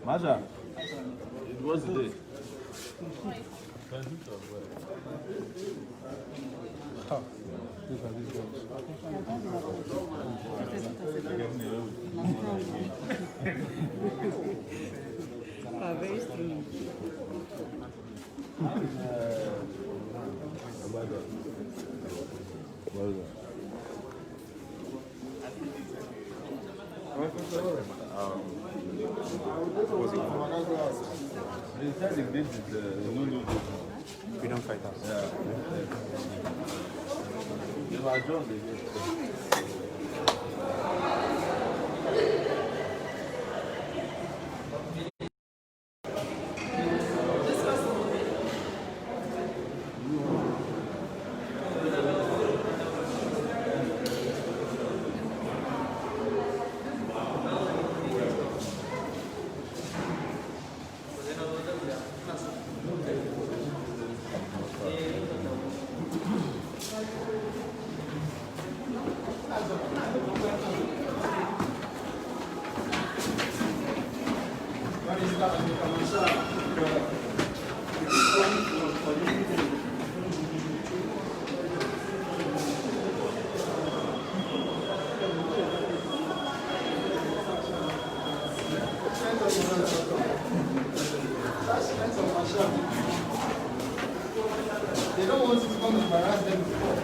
Masha, it was the day. Very strange. Well done. They said they did the new Freedom fighters. Yeah. They were Adjourned, they did. They don't want to come and embarrass them before.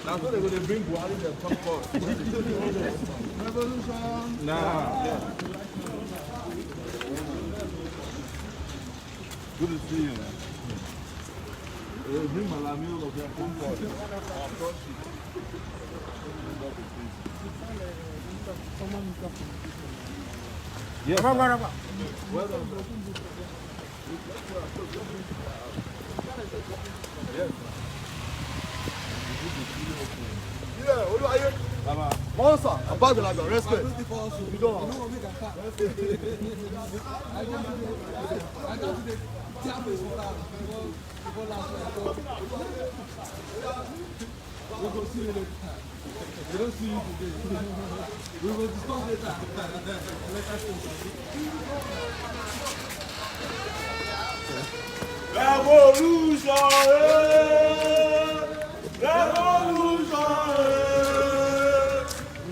Now so they're going to bring Buhari the top court. Revolution. Nah. Yeah. Good to see you, man. Bring Malamil of your phone call. Yes. Well done. Yes. Yeah, what do I hear? Monster, about the lager, respect. You don't. We will see you later. We don't see you today. We will discuss later. Revolution! Revolution!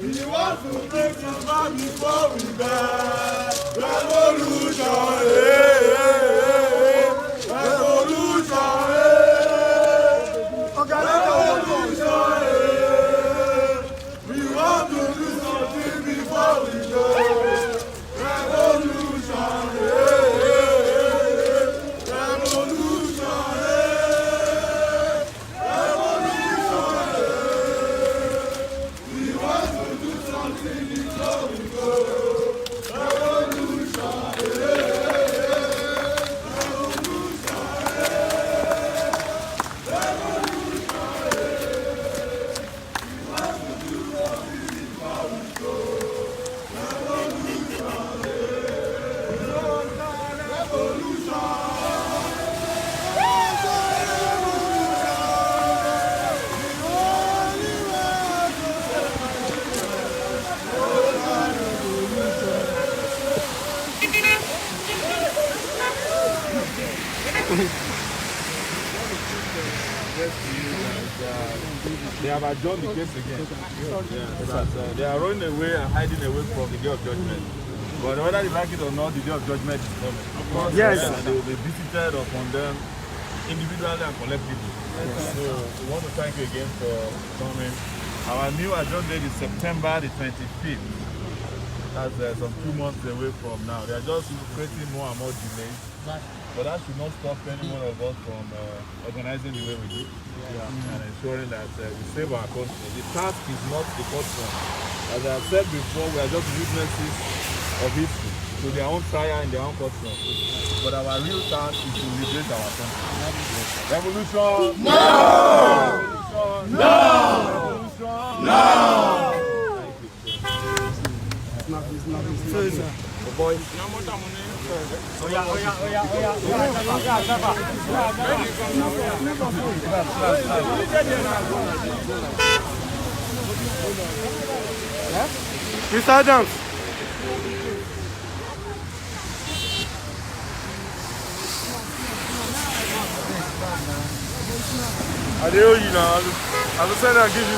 We want to break this man before we die. Revolution! Revolution! Revolution! We want to do something before we go. Revolution! Revolution! They have adjourned the case again. They are running away and hiding away from the day of judgment. But whether they like it or not, the day of judgment is coming. Of course, yes. They will be visited upon them individually and collectively. Yes. So we want to thank you again for coming. Our new adjourned date is September the 25th. That's some 2 months away from now. They are just creating more and more delays. But that should not stop any one of us from organizing the way we do and ensuring that we save our country. The task is not the courtroom. As I have said before, we are just witnesses of history to their own trial in their own courtroom. But our real task is to liberate our country. Revolution! No! Revolution! No! Revolution! No! Thank you. Boy. Mr. Adams. I do, you know, I was saying I'll give you.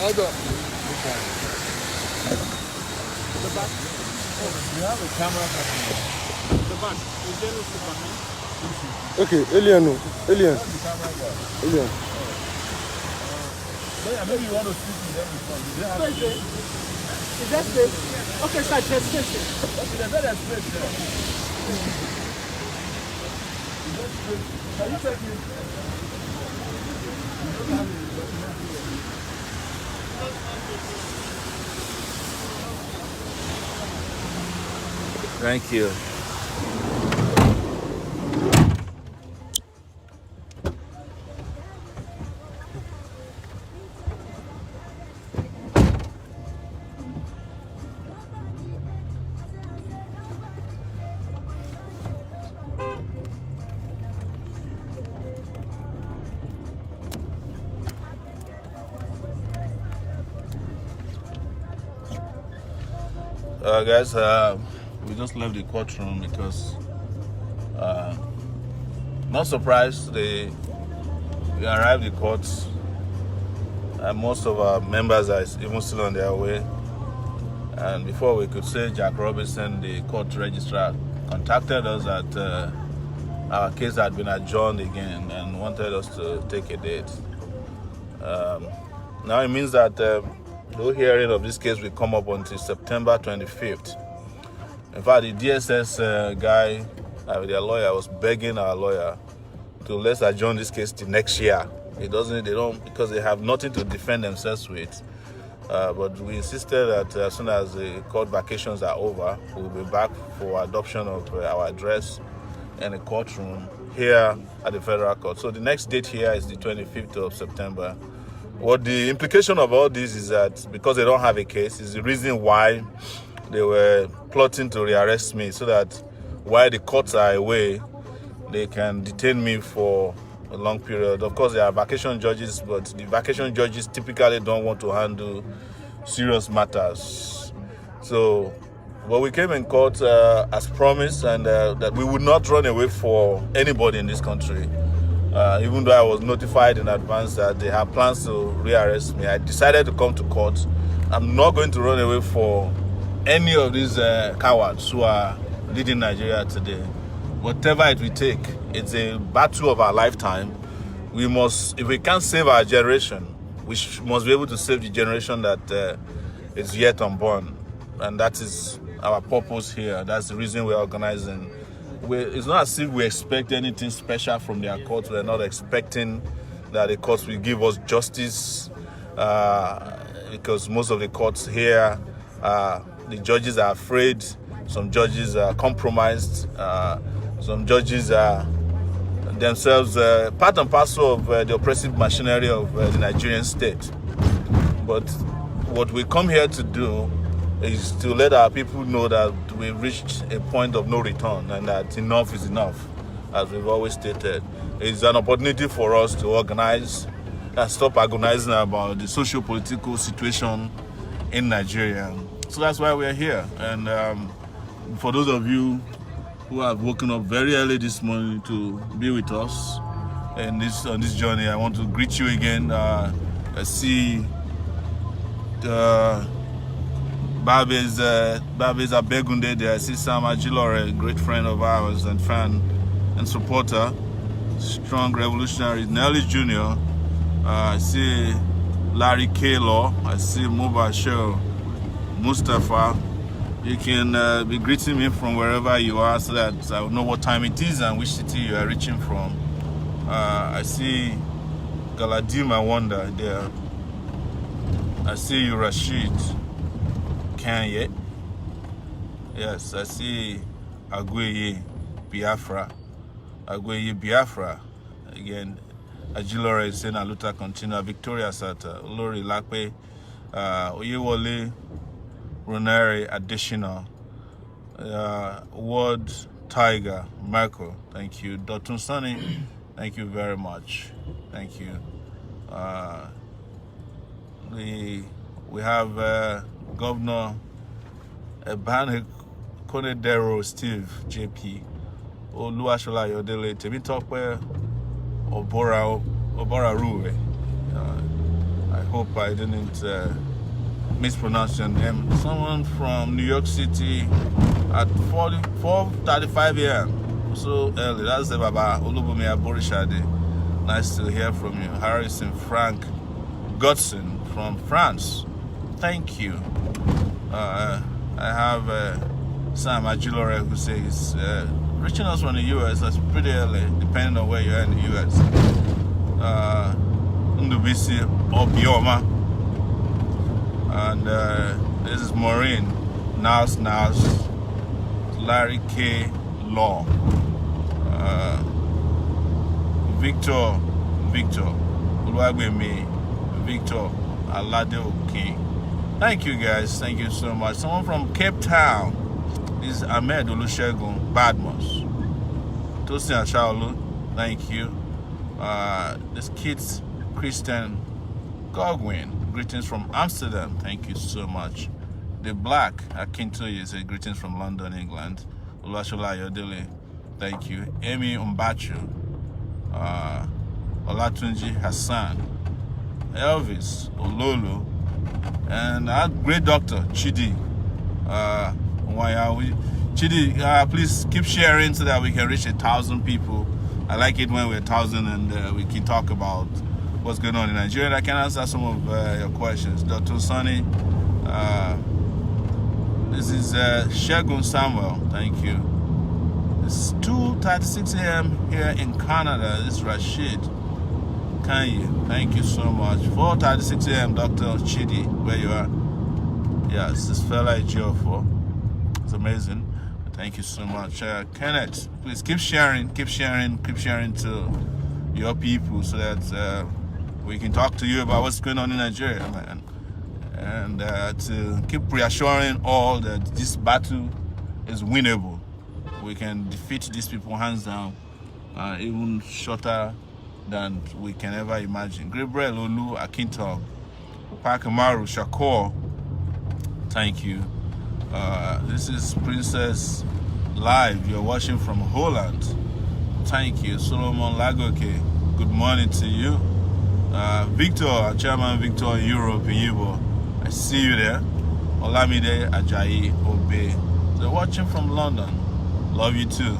Hold up. The back. You have a camera here. The back. Is there no behind? Okay, Alien. Alien. Alien. Maybe you want to speak to them before. Is that space? Okay, sir, there's space. Okay, there's space there. Can you check it? Thank you. Guys, we just left the courtroom because not surprised we arrived at the court and most of our members are even still on their way, and before we could say Jack Robinson, the court registrar, contacted us that our case had been adjourned again and wanted us to take a date. Now it means that no hearing of this case will come up until September 25th. In fact, the DSS guy, their lawyer, was begging our lawyer to let's adjourn this case to next year. They don't, because they have nothing to defend themselves with. But we insisted that as soon as the court vacations are over, we'll be back for adoption of our address in the courtroom here at the Federal Court. So the next date here is the 25th of September. What the implication of all this is that because they don't have a case, is the reason why they were plotting to rearrest me, so that while the courts are away, they can detain me for a long period. Of course, there are vacation judges, but the vacation judges typically don't want to handle serious matters. So, but we came in court as promised, and that we would not run away for anybody in this country. Even though I was notified in advance that they have plans to rearrest me, I decided to come to court. I'm not going to run away for any of these cowards who are leading Nigeria today. Whatever it will take, it's a battle of our lifetime. We must, if we can't save our generation, we must be able to save the generation that is yet unborn. And that is our purpose here. That's the reason we're organizing. It's not as if we expect anything special from their courts. We're not expecting that the courts will give us justice because most of the courts here, the judges are afraid. Some judges are compromised. Some judges are themselves part and parcel of the oppressive machinery of the Nigerian state. But what we come here to do is to let our people know that we've reached a point of no return and that enough is enough, as we've always stated. It's an opportunity for us to organize and stop agonizing about the socio-political situation in Nigeria. So that's why we're here. And for those of you who have woken up very early this morning to be with us on this journey, I want to greet you again. I see Babes Abegunde there. I see Sam Ajilore, a great friend of ours and fan and supporter, strong revolutionary. Nelly Jr. I see Larry K-Law. I see Mubashir Mustafa. You can be greeting me from wherever you are so that I will know what time it is and which city you are reaching from. I see Galadima Wonder there. I see you, Rashid Kanye. Yes, I see Agweye Biafra. Agweye Biafra. Again, Ajilore is saying Aluta Continua, Victoria Sata, Lori Lakpe, Oyewole, Runari Additional, Ward Tiger, Michael, thank you. Dr. Sunny, thank you very much. Thank you. We have Governor Ebane Konedero Steve JP, Oluwashola Yodele, Temitope Obora Rue. I hope I didn't mispronounce your name. Someone from New York City at 4:35 a.m. So early. That's the Baba Olubumi Aborishade. Nice to hear from you. Harrison Frank Godson from France. Thank you. I have Sam Ajilore who says reaching us from the US. That's pretty early, depending on where you are in the US. Ndubisi Obioma. And this is Maureen Nas, Larry K. Law, Victor, Uluagbemi, Victor Alade Oki. Thank you guys, thank you so much. Someone from Cape Town is Ahmed Olusegun Badmos. Tosin Ashaolu, thank you. This kid's Christian Godwin. Greetings from Amsterdam. Thank you so much. The Black Akintoye says greetings from London, England. Olashola Yodele. Thank you. Amy Umbachu. Olatunji Hassan. Elvis Ololo. And our great doctor, Chidi. Chidi, please keep sharing so that we can reach 1,000 people. I like it when we're 1,000 and we can talk about what's going on in Nigeria. I can answer some of your questions. Dr. Sonny, this is Shegun Samuel, thank you. It's 2:36 a.m. here in Canada. This is Rashid Kanye, thank you so much. 4:36 a.m. Dr. Chidi, where you are. Yes, this fella is Geofor. It's amazing. Thank you so much. Kenneth, please keep sharing to your people so that we can talk to you about what's going on in Nigeria, man. And to keep reassuring all that this battle is winnable. We can defeat these people hands down, even shorter than we can ever imagine. Gabriel Olu Akinto, Pakamaru Shakur, thank you. This is Princess Live. You're watching from Holland. Thank you. Solomon Lagoke, good morning to you. Victor, Chairman Victor in Europe, in Yibo. I see you there. Olamide Ajayi Obe. They're watching from London. Love you too.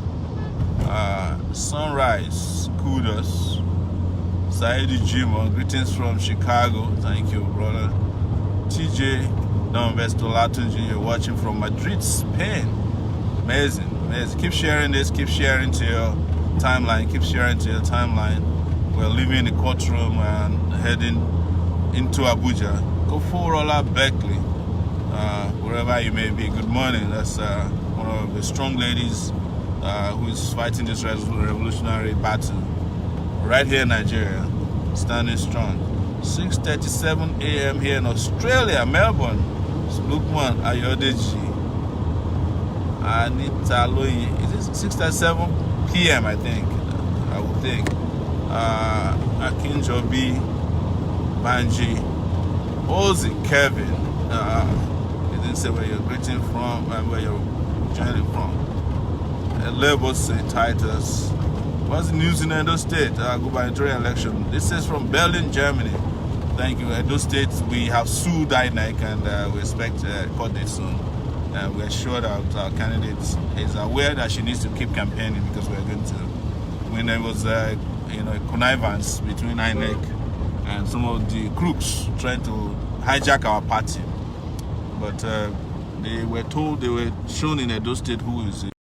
Sunrise, kudos. Saidi Jimo, greetings from Chicago. Thank you, brother. TJ Donvesto Latunji, you're watching from Madrid, Spain. Amazing, amazing. Keep sharing this, keep sharing to your timeline, keep sharing to your timeline. We're leaving the courtroom and heading into Abuja. Koforola Beckley, wherever you may be, good morning. That's one of the strong ladies who is fighting this revolutionary battle right here in Nigeria, standing strong. 6:37 a.m. here in Australia, Melbourne. It's Lukman Ayodeji. Anita Loyi. Is it 6:37 p.m. I think? I would think. Akinjobi, Banji, Ozzy, Kevin. He didn't say where you're greeting from and where you're joining from. Lebose, Titus. What's the news in Edo State? Gubernatorial election. This is from Berlin, Germany. Thank you. Edo State, we have sued INEC and we expect a court date soon. We're sure that our candidate is aware that she needs to keep campaigning because we're going to. When there was a connivance between INEC and some of the crooks trying to hijack our party, but they were told, they were shown in Edo State who is it.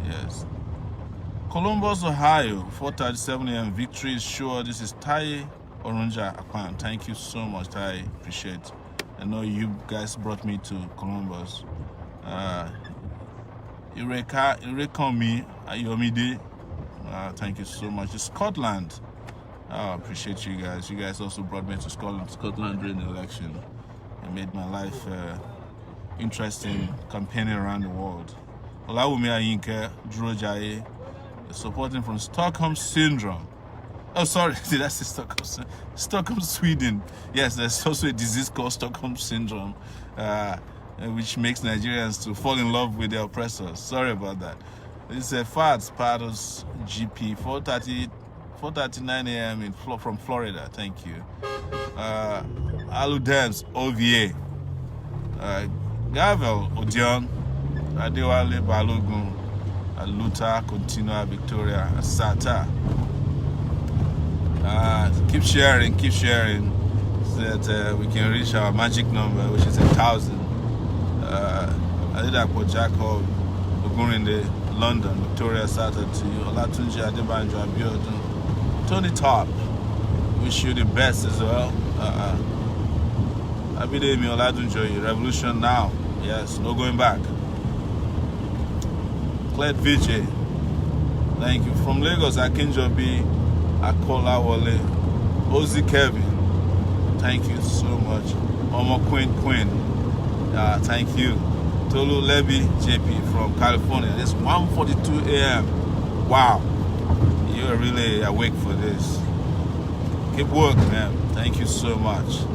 Yes. Columbus, Ohio, 4:37 a.m. Victory is sure. This is Tai Orunja Akpan. Thank you so much, Tai. Appreciate it. I know you guys brought me to Columbus. Irekomi Ayomide. Thank you so much. Scotland. I appreciate you guys. You guys also brought me to Scotland during the election. It made my life interesting campaigning around the world. Olawumi Ayinke, Drojaye, supporting from Stockholm Syndrome. Oh, sorry, did I say Stockholm, Sweden? Yes, there's also a disease called Stockholm Syndrome, which makes Nigerians to fall in love with their oppressors. Sorry about that. This is a Fats Paddles GP, 4:39 a.m. from Florida. Thank you. Aludens OVA, Gavel Odion, Adewale Balogun, Aluta Continua Victoria, Sata. Keep sharing so that we can reach our magic number, which is 1,000. Adedapo Jacob Ogunrinde, London, Victoria Sata to you. Olatunji Adebanjo Abiodun, Tony Top, wish you the best as well. Abidemi Oladunjoyi, revolution now. Yes, no going back. Cled Vijay, thank you. From Lagos, Akinjobi, Akola Wale, Ozzy Kevin, thank you so much. Omo Queen, thank you. Tolu Levy JP from California. It's 1:42 a.m. Wow, you're really awake for this. Keep working, man. Thank you so much.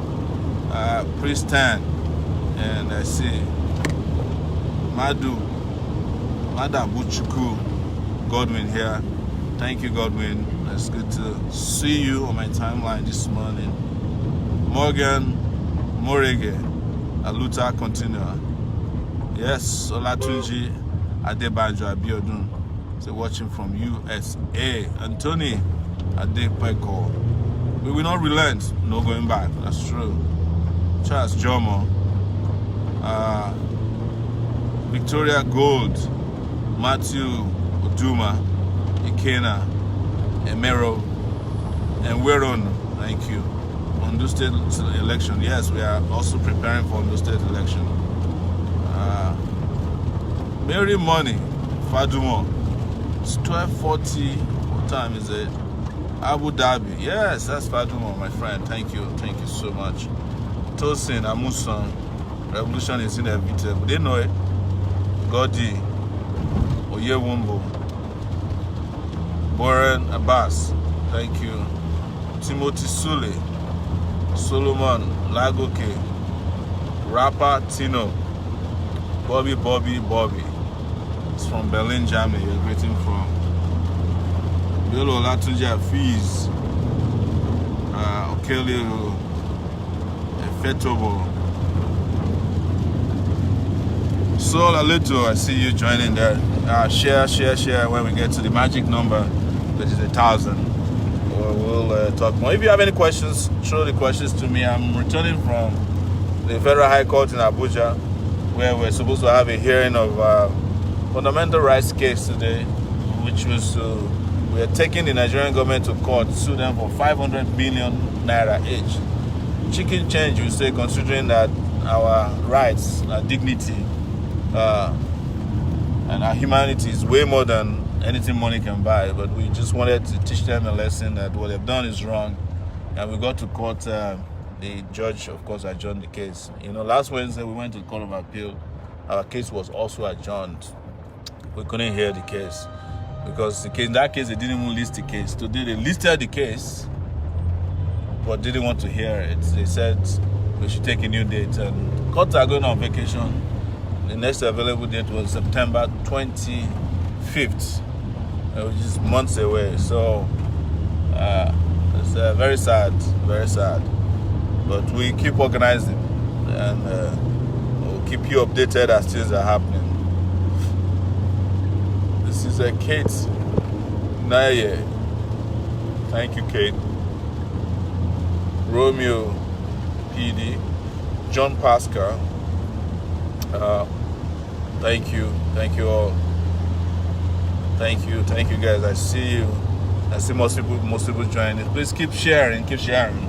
Pristan, and I see Madam Buchuku Godwin here. Thank you, Godwin. It's good to see you on my timeline this morning. Morgan Morege, Aluta Continua. Yes, Olatunji Adebanjo Abiodun. So watching from USA. Anthony Adepeko. We will not relent. No going back. That's true. Charles Jomo. Victoria Gold. Matthew Oduma. Ikena. Emero. And Weron. Thank you. Ondo State election. Yes, we are also preparing for Ondo State election. Mary Money. Fadumo. It's 12:40. What time is it? Abu Dhabi. Yes, that's Fadumo, my friend. Thank you. Thank you so much. Tosin Amusan. Revolution is inevitable. They know it. Godi. Oyewumbo. Boren Abbas. Thank you. Timothy Sule. Solomon Lagoke. Rapper Tino. Bobby. It's from Berlin, Germany. You're greeting from. Biolo Latunja Fees. Okele Fetobo. Sol Aleto, I see you joining there. Share when we get to the magic number, which is 1,000. We'll talk more. If you have any questions, throw the questions to me. I'm returning from the Federal High Court in Abuja, where we're supposed to have a hearing of fundamental rights case today, which was we are taking the Nigerian government to court to sue them for 500 billion naira each. chicken change, you say, considering that our rights, our dignity, and our humanity is way more than anything money can buy. But we just wanted to teach them a lesson that what they've done is wrong. And we got to court. The judge, of course, adjourned the case. Last Wednesday we went to the Court of Appeal. Our case was also adjourned. We couldn't hear the case because in that case they didn't even list the case. Today they listed the case, but didn't want to hear it. They said we should take a new date. And courts are going on vacation. The next available date was September 25th, which is months away. So it's very sad, very sad. But we keep organizing, and we'll keep you updated as things are happening. This is Kate Naye. Thank you, Kate. Romeo PD. John Pascal. Thank you all. Thank you guys. I see you. I see most people joining. Please keep sharing. Keep sharing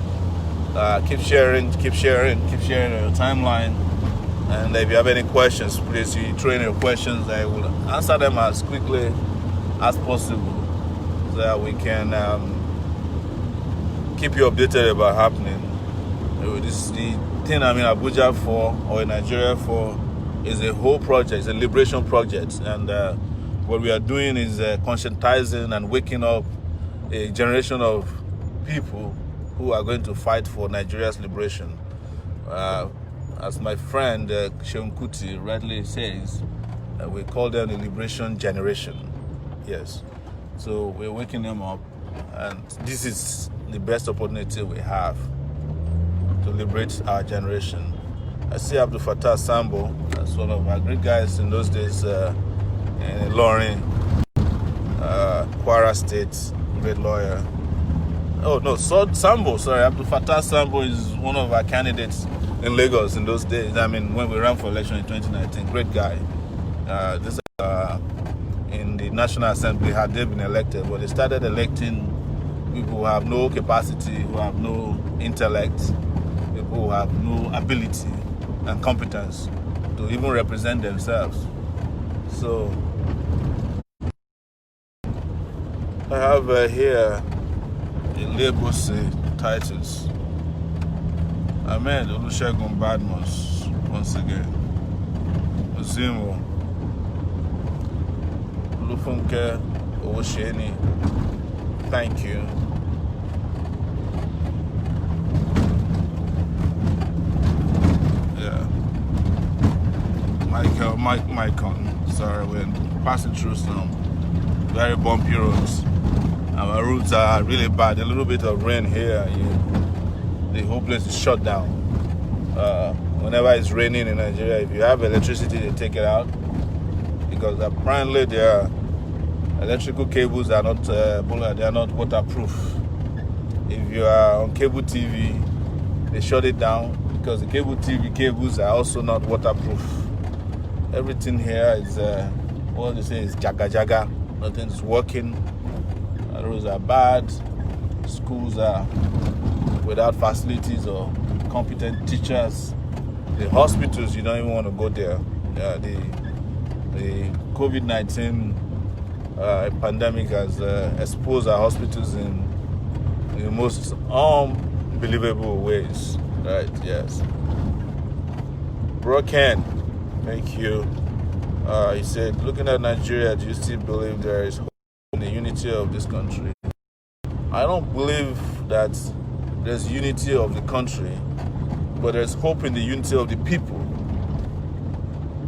on your timeline. And if you have any questions, please you throw in your questions. I will answer them as quickly as possible so that we can keep you updated about happening. This is the thing I'm in Abuja for, or in Nigeria for, is a whole project. It's a liberation project. And what we are doing is conscientizing and waking up a generation of people who are going to fight for Nigeria's liberation. As my friend Sheon Kuti rightly says, we call them the liberation generation. Yes. So we're waking them up, and this is the best opportunity we have to liberate our generation. I see Abdul Fattah Sambo, that's one of our great guys in those days in Ilorin, Kwara State, great lawyer. Oh no, Sambo, sorry, Abdul Fattah Sambo is one of our candidates in Lagos in those days. I mean, when we ran for election in 2019, great guy. In the National Assembly, had they been elected, but they started electing people who have no capacity, who have no intellect, people who have no ability and competence to even represent themselves. So I have here in Lagos titles. Ahmed Olusegun Badmus once again. Ozimo Olufunke Owosheni. Thank you. Yeah. Micon. Sorry, we're passing through some very bumpy roads. Our roads are really bad. A little bit of rain here, the whole place is shut down. Whenever it's raining in Nigeria, if you have electricity, they take it out because apparently their electrical cables are not they are not waterproof. If you are on cable TV, they shut it down because the cable TV cables are also not waterproof. Everything here is what they say is jaga jaga. Nothing's working. Roads are bad. Schools are without facilities or competent teachers. The hospitals, you don't even want to go there. The COVID-19 pandemic has exposed our hospitals in the most unbelievable ways. Right? Yes. Broken. Thank you. He said, looking at Nigeria, do you still believe there is hope in the unity of this country? I don't believe that there's unity of the country, but there's hope in the unity of the people.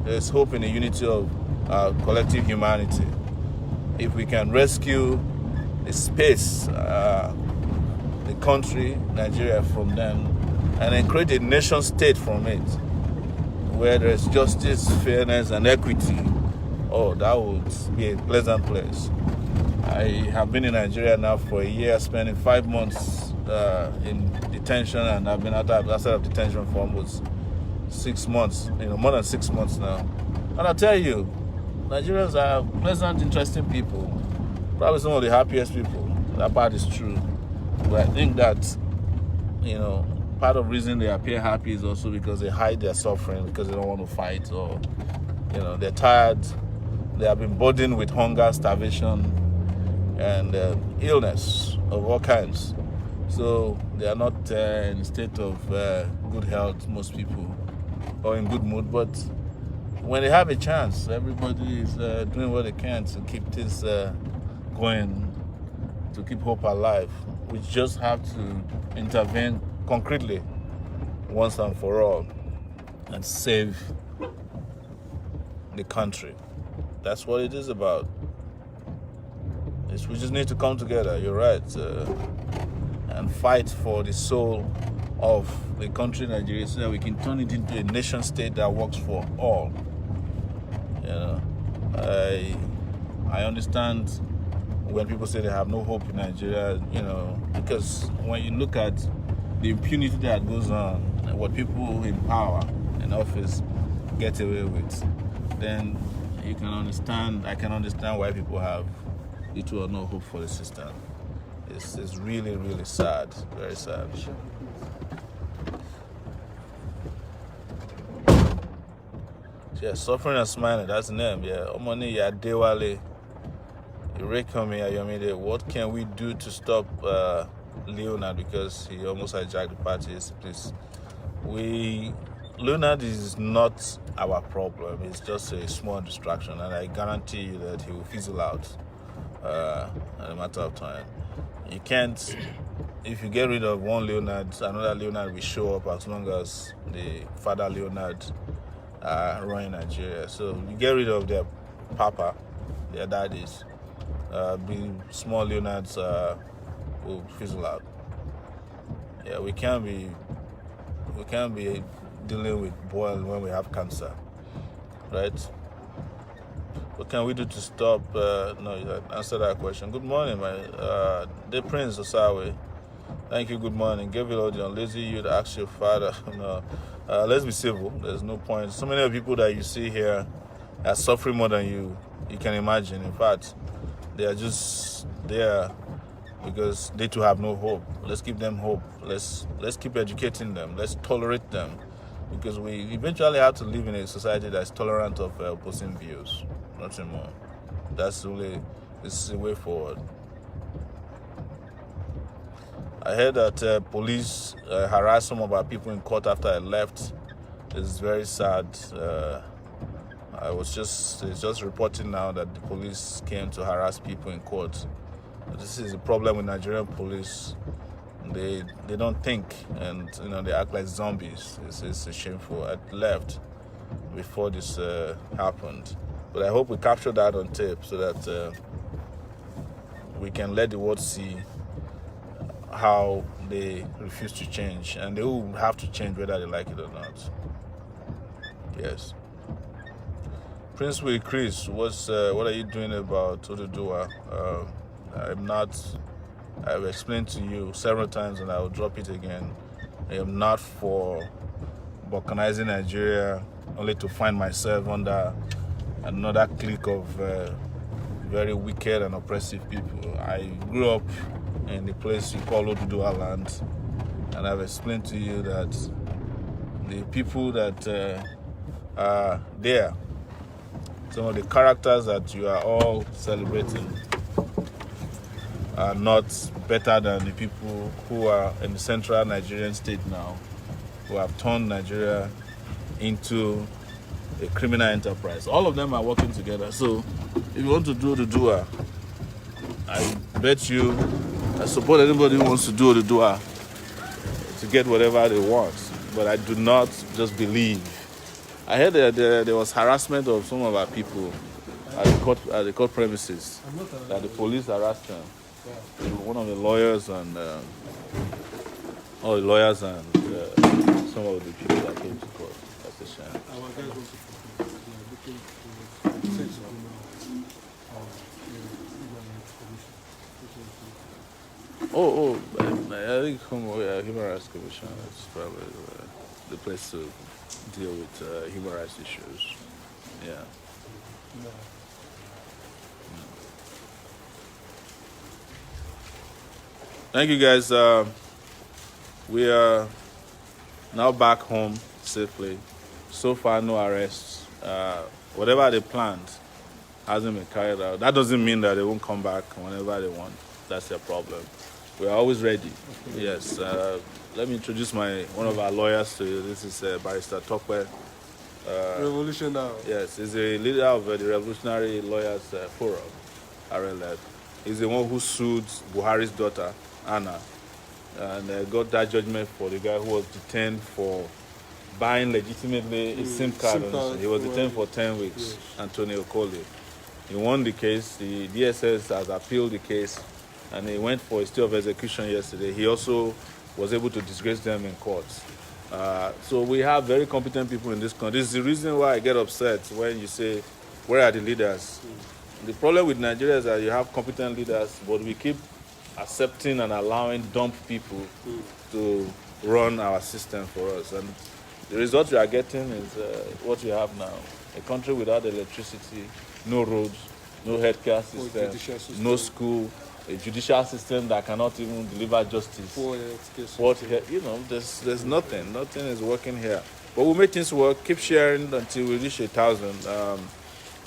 There's hope in the unity of collective humanity. If we can rescue the space, the country, Nigeria, from them, and then create a nation state from it, where there's justice, fairness, and equity, oh, that would be a pleasant place. I have been in Nigeria now for a year, spending 5 months in detention, and I've been outside of detention for almost 6 months, more than 6 months now. And I tell you, Nigerians are pleasant, interesting people, probably some of the happiest people. That part is true. But I think that, part of the reason they appear happy is also because they hide their suffering because they don't want to fight, or they're tired. They have been burdened with hunger, starvation, and illness of all kinds. So they are not in a state of good health, most people, or in good mood. But when they have a chance, everybody is doing what they can to keep this going, to keep hope alive. We just have to intervene concretely once and for all and save the country. That's what it is about. We just need to come together, you're right, and fight for the soul of the country Nigeria so that we can turn it into a nation state that works for all. I understand when people say they have no hope in Nigeria, because when you look at the impunity that goes on and what people in power and office get away with, then I can understand why people have little or no hope for the system. It's really, really sad, very sad. Yeah, suffering and smiling, that's the name. Yeah, Omoni Yadewale. What can we do to stop Leonard, because he almost hijacked the party? Please, Leonard is not our problem. It's just a small distraction, and I guarantee you that he will fizzle out in a matter of time. You can't, if you get rid of one Leonard, another Leonard will show up as long as the father Leonard running Nigeria. So you get rid of their papa, their daddies. Small Leonards will fizzle out. Yeah, we can't be dealing with boil when we have cancer, right? What can we do to stop? No, answer that question. Good morning, the Prince of Sowore. Thank you. Good morning. Give it all the lazy you to ask your father. No, let's be civil. There's no point. So many people that you see here are suffering more than you can imagine. In fact, they are just there because they too have no hope. Let's give them hope. Let's keep educating them. Let's tolerate them, because we eventually have to live in a society that's tolerant of opposing views. Nothing more. That's really the way forward. I heard that police harassed some of our people in court after I left. It's very sad. It's just reporting now that the police came to harass people in court. This is a problem with Nigerian police. They don't think, and they act like zombies. It's shameful. I left before this happened, but I hope we capture that on tape so that we can let the world see how they refuse to change, and they will have to change whether they like it or not. Yes. Prince Will Chris, what are you doing about Oduduwa? I've explained to you several times, and I will drop it again. I am not for balkanizing Nigeria only to find myself under another clique of very wicked and oppressive people. I grew up in the place you call Oduduwa land, and I've explained to you that the people that are there, some of the characters that you are all celebrating, are not better than the people who are in the central Nigerian state now, who have turned Nigeria into a criminal enterprise. All of them are working together. So if you want to do the doer, I bet you I support anybody who wants to do the doer to get whatever they want. But I do not just believe. I heard that there was harassment of some of our people at the court premises, that the police harassed them. One of the lawyers and some of the people that came to court. That's a shame. I think Human Rights Commission is probably the place to deal with human rights issues. Yeah. Thank you, guys. We are now back home safely. So far, no arrests. Whatever they planned hasn't been carried out. That doesn't mean that they won't come back whenever they want. That's their problem. We are always ready. Yes. Let me introduce one of our lawyers to you. This is Barrister Tokwe. Revolution now. Yes, he's a leader of the Revolutionary Lawyers Forum, RLF. He's the one who sued Buhari's daughter, Anna, and got that judgment for the guy who was detained for buying legitimately a SIM card. He was detained for 10 weeks, yes. Antonio Coley. He won the case. The DSS has appealed the case, and he went for a stay of execution yesterday. He also was able to disgrace them in courts. So we have very competent people in this country. This is the reason why I get upset when you say, where are the leaders? The problem with Nigeria is that you have competent leaders, but we keep accepting and allowing dumb people to run our system for us. And the result we are getting is what we have now. A country without electricity, no roads, no healthcare system, no school, a judicial system that cannot even deliver justice. There's nothing. Nothing is working here. But we'll make things work. Keep sharing until we reach 1,000,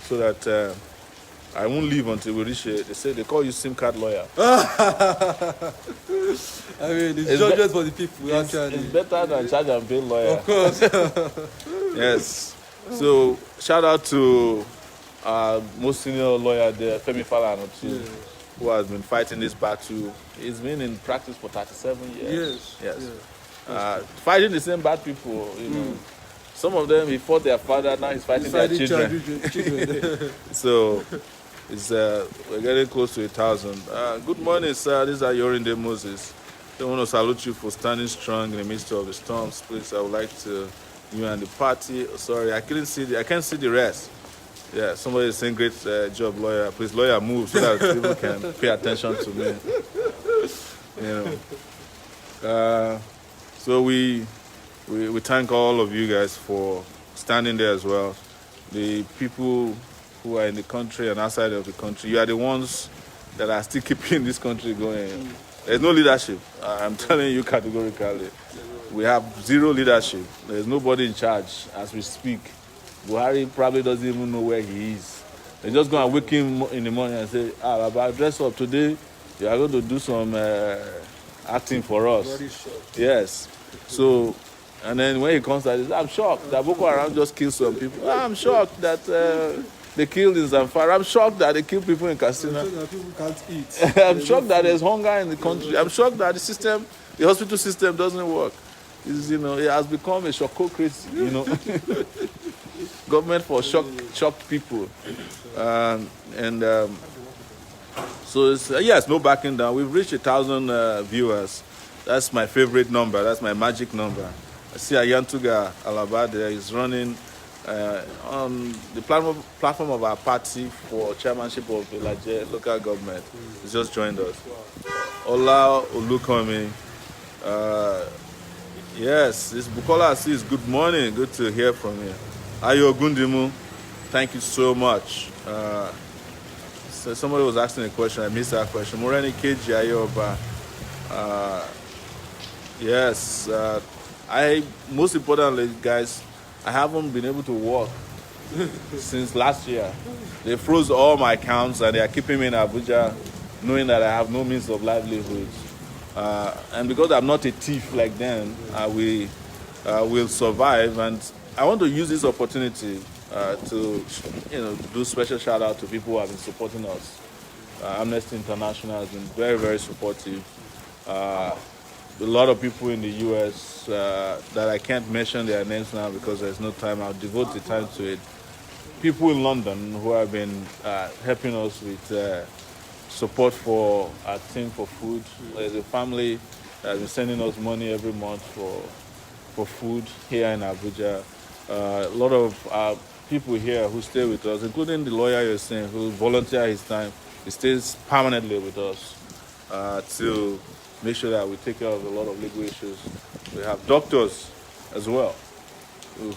so that I won't leave until we reach it. They say they call you SIM card lawyer. I mean, it's not just for the people. It's better than charge and bill lawyer. Of course. Yes. So shout out to most senior lawyer there, Femi Falana too. Yes. Who has been fighting this battle. He's been in practice for 37 years. Yes. Fighting the same bad people, you know. Some of them, he fought their father, now he's fighting their children. So, we're getting close to 1,000. Good morning, sir. This is Adjourned Moses. I want to salute you for standing strong in the midst of the storms. Please, I would like to, you and the party. Sorry, I can't see the rest. Yeah, somebody is saying great job, lawyer. Please, lawyer, move so that people can pay attention to me. You know. So we thank all of you guys for standing there as well. The people who are in the country and outside of the country, you are the ones that are still keeping this country going. There's no leadership. I'm telling you categorically. We have zero leadership. There's nobody in charge as we speak. Buhari probably doesn't even know where he is. They just go and wake him in the morning and say, Baba, dress up today. You are going to do some acting for us. Yes. So, and then when he comes out, he says, I'm shocked that Boko Haram just killed some people. I'm shocked that they killed in Zamfara. I'm shocked that they killed people in Katsina. I'm shocked that people can't eat. I'm shocked that there's hunger in the country. I'm shocked that the hospital system doesn't work. It has become a shockocracy, government for shocked people. So it's, yes, no backing down. We've reached 1,000 viewers. That's my favorite number. That's my magic number. I see Ayantuga Alaba there is running on the platform of our party for chairmanship of Ilaje local government. He's just joined us. Ola Olukomi. Yes, this Bukola Assis. Good morning. Good to hear from you. Ayo Gundimu, thank you so much. So somebody was asking a question. I missed that question. Moreni Keji Ayoba. Yes. Most importantly, guys, I haven't been able to work since last year. They froze all my accounts and they are keeping me in Abuja, knowing that I have no means of livelihood. And because I'm not a thief like them, I will survive. And I want to use this opportunity to, do special shout out to people who have been supporting us. Amnesty International has been very, very supportive. A lot of people in the U.S. That I can't mention their names now because there's no time. I'll devote the time to it. People in London who have been helping us with support for our team for food. There's a family that has been sending us money every month for food here in Abuja. A lot of people here who stay with us, including the lawyer you're saying, who volunteer his time. He stays permanently with us to make sure that we take care of a lot of legal issues. We have doctors as well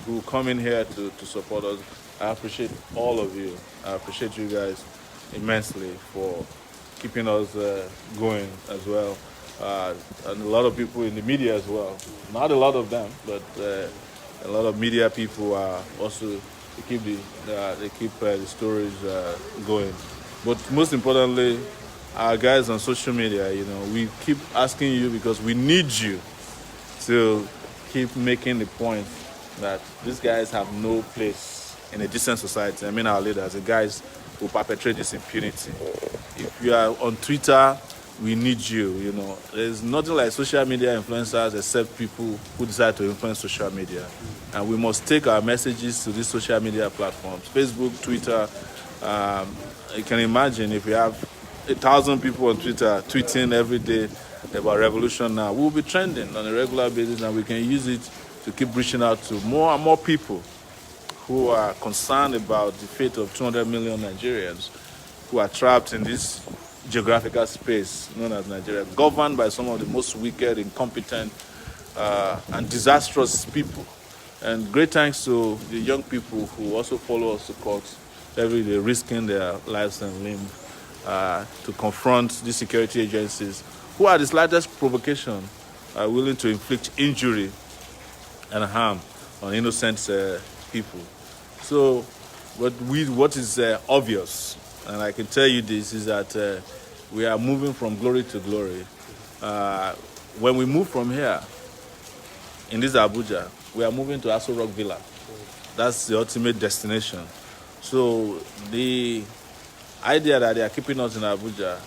who come in here to support us. I appreciate all of you. I appreciate you guys immensely for keeping us going as well. and a lot of people in the media as well. Not a lot of them, but a lot of media people are also they keep the stories going. But most importantly, our guys on social media, we keep asking you because we need you to keep making the point that these guys have no place in a decent society. I mean, our leaders, the guys who perpetrate this impunity. If you are on Twitter, we need you. There's nothing like social media influencers except people who decide to influence social media. And we must take our messages to these social media platforms, Facebook, Twitter. You can imagine if we have 1,000 people on Twitter tweeting every day about revolution now, we'll be trending on a regular basis, and we can use it to keep reaching out to more and more people who are concerned about the fate of 200 million Nigerians who are trapped in this geographical space known as Nigeria, governed by some of the most wicked, incompetent, and disastrous people. And great thanks to the young people who also follow us to court every day, risking their lives and limb to confront these security agencies who, at the slightest provocation, are willing to inflict injury and harm on innocent people. So, what is obvious, and I can tell you this, is that we are moving from glory to glory. When we move from here, in this Abuja, we are moving to Aso Rock Villa. That's the ultimate destination. So the idea that they are keeping us in Abuja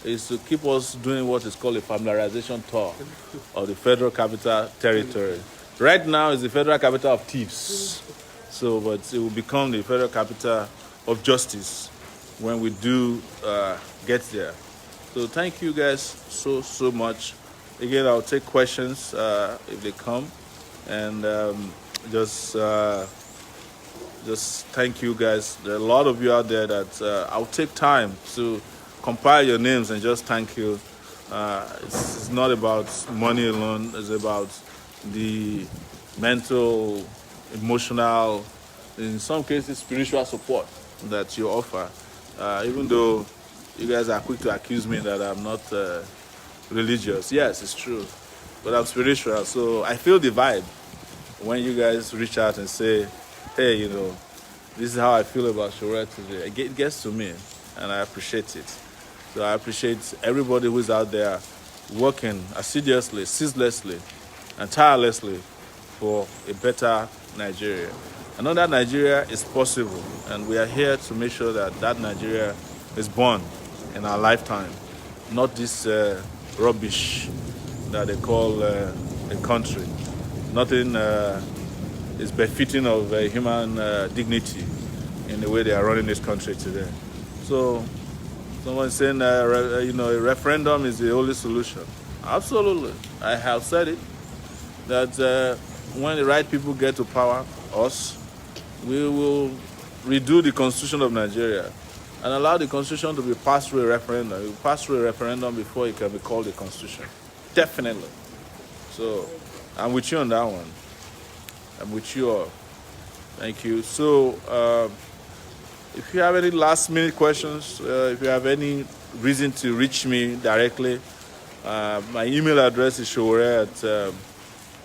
is to keep us doing what is called a familiarization tour of the Federal Capital Territory. Right now, it's the Federal Capital of Thieves. But it will become the Federal Capital of Justice when we do get there. So thank you guys so much. Again, I'll take questions if they come, and just thank you guys. There are a lot of you out there that I'll take time to compile your names and just thank you. It's not about money alone. It's about the mental, emotional, in some cases spiritual support that you offer. Even though you guys are quick to accuse me that I'm not religious. Yes, it's true. But I'm spiritual, so I feel the vibe when you guys reach out and say, hey, this is how I feel about Sowore today. It gets to me, and I appreciate it. So I appreciate everybody who's out there working assiduously, ceaselessly, and tirelessly for a better Nigeria. I know that Nigeria is possible, and we are here to make sure that Nigeria is born in our lifetime, not this rubbish that they call a country. Nothing is befitting of human dignity in the way they are running this country today. So someone's saying, a referendum is the only solution. Absolutely. I have said it, that when the right people get to power, us, we will redo the Constitution of Nigeria and allow the Constitution to be passed through a referendum. It will pass through a referendum before it can be called a Constitution. Definitely. So I'm with you on that one. I'm with you all. Thank you. So if you have any last minute questions, if you have any reason to reach me directly, my email address is sowore at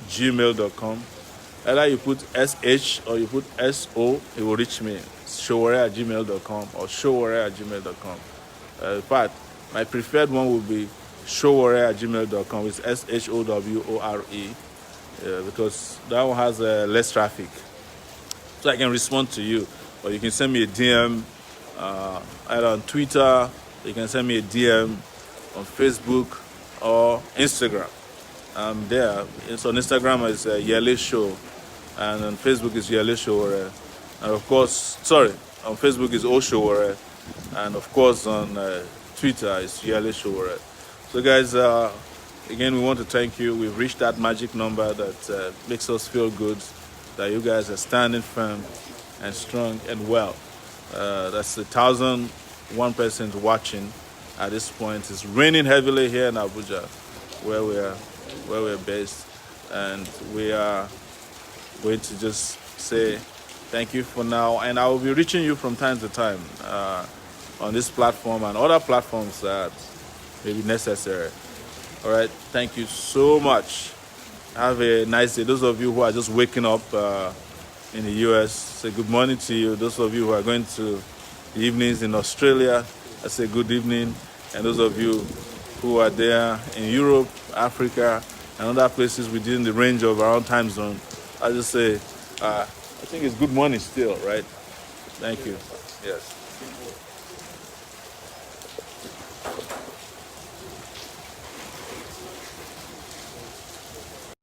gmail.com. Either you put SH or you put SO, it will reach me. Sowore at gmail.com or Sowore at gmail.com. In fact, my preferred one would be Sowore at gmail.com. It's SHOWORE, because that one has less traffic. So I can respond to you. Or you can send me a DM either on Twitter, you can send me a DM on Facebook or Instagram. I'm there. It's on Instagram as Yele Show, and on Facebook is Yele Sowore. And of course, on Facebook is Sowore, and of course on Twitter is Yele Sowore. So guys, again, we want to thank you. We've reached that magic number that makes us feel good, that you guys are standing firm and strong and well. That's 1,001% watching at this point. It's raining heavily here in Abuja, where we're based, and we are going to just say thank you for now, and I will be reaching you from time to time on this platform and other platforms that may be necessary. All right. Thank you so much. Have a nice day. Those of you who are just waking up in the US, say good morning to you. Those of you who are going to the evenings in Australia, I say good evening. And those of you who are there in Europe, Africa, and other places within the range of our own time zone, I just say, I think it's good morning still, right? Thank you. Yes.